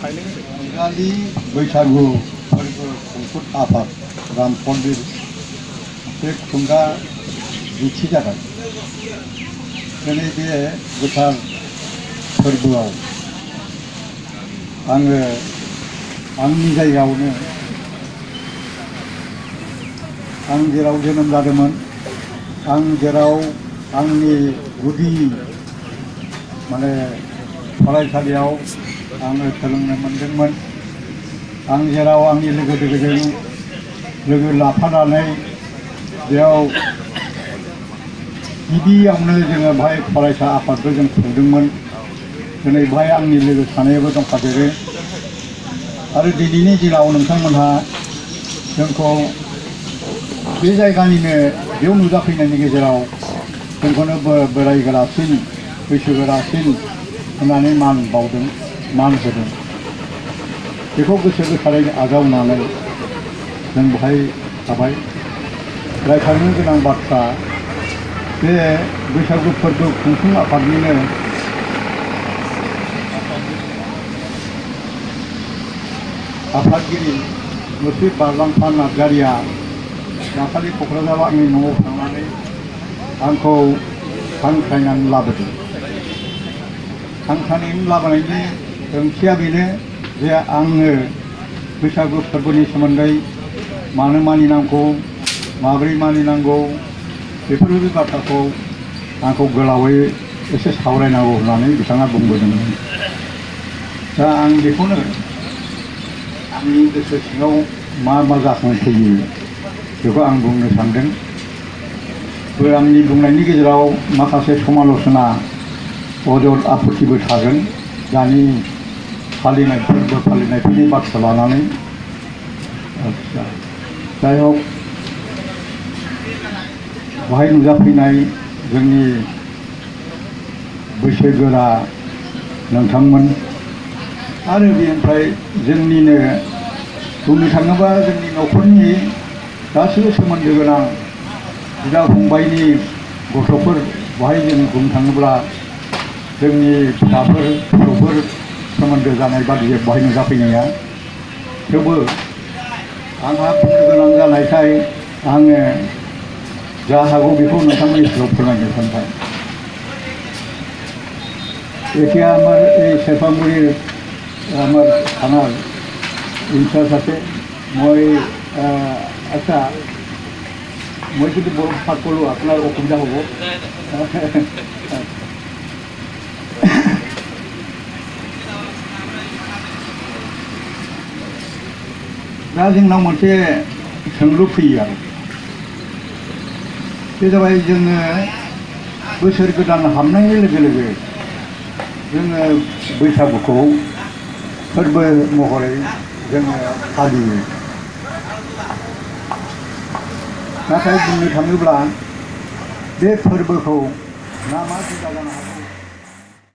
बंगाली बैसागु फोरबो खुंफुत आफाद राम मन्दिर बे खुंगा दिन्थि जाबाय। दिनै बे गोथार फोरबोआव आङो आंनि जायगायावनो आं जेराव जोनोम जादोंमोन, आं जेराव आंनि गुदि माने फरायसालियाव आङो सोलोंनो मोनदोंमोन, आं जेराव आंनि लोगो दोगोजों लोगो लाफानानै बेयाव गिबियावनो जोङो बेहाय फरायसा आफादबो जों खुंदोंमोन। दिनै बेहाय आंनि लोगो सानैबो दंफादेरो आरो दिनैनि दिनाव नोंथांमोनहा जोंखौ बे जायगानिनो बेयाव नुजाफैनायनि गेजेराव जोंखौनो बोराय गोरासिन बैसोगोरासिन होननानै मान बावदों, मान होदों। बेखौ गोसो गोथारै आजावनानै जों बेहाय थाबाय। रायखांनो गोनां बाथ्रा, बे बैसागु फोरबो खुंफुं आफादनिनो आफादगिरि मुस्रि बारलांफा नार्जारिया दाखालि क'क्राझाराव आंनि न'आव थांनानै आंखौ हांख्रायनानै लाबोदों। हांख्रायनानै लाबोनायनि ओंथिया बेनो जे आङो बैसागु फोरबोनि सोमोन्दै मानो मानिनांगौ, माबोरै मानिनांगौ, बेफोरबायदि बाथ्राखौ आंखौ गोलावै एसे सावरायनांगौ होननानै बिथाङा बुंबोदोंमोन। दा आं बेखौनो आंनि गोसो सिङाव मा जाखांफैयो बेखौ आं बुंनो सानदों। आंनि बुंनायनि गेजेराव माखासे समाल'सना अजद आफुथिबो थागोन दानि फोरबो फालिनायफोरनि बाथ्रा लानानै। जाय हक, बेहाय नुजाफैनाय जोंनि बैसोगोरा नोंथांमोन आरो बेनिफ्राय जोंनिनो बुंनो थाङोबा जोंनि न'खरनि गासैबो सोमोन्दो गोनां बिदा फंबायनि गथ'फोर, बेहाय जों बुंनो थाङोब्ला जोंनि फिसाफोर फिसौफोर सोमोन्दो जानाय बादि बेहाय नुजाफैनाया। थेवबो आंहा बुंनो गोनां जानायखाय आङो जा हागौ बेखौ नोंथांमोननि सिगाङाव फोरमायनो सानबाय। এতিয়া আমার এই শেরপাংগুড়ির আমার থানার ইনচার্জ আছে। মই আচ্ছা, মই যদি বড় ফাঁক কৰোঁ আপোনাৰ অসুবিধা হ'ব। दा जोंनाव मोनसे सोंलु फैयो आरो बे जाबाय, जोङो बोसोर गोदान हाबनाय लोगो लोगो जोङो बैसागुखौ फोरबो महरै जोङो फालियो। नाथाय बुंनो थाङोब्ला बे फोरबोखौ मा जुदा जानो हागौ।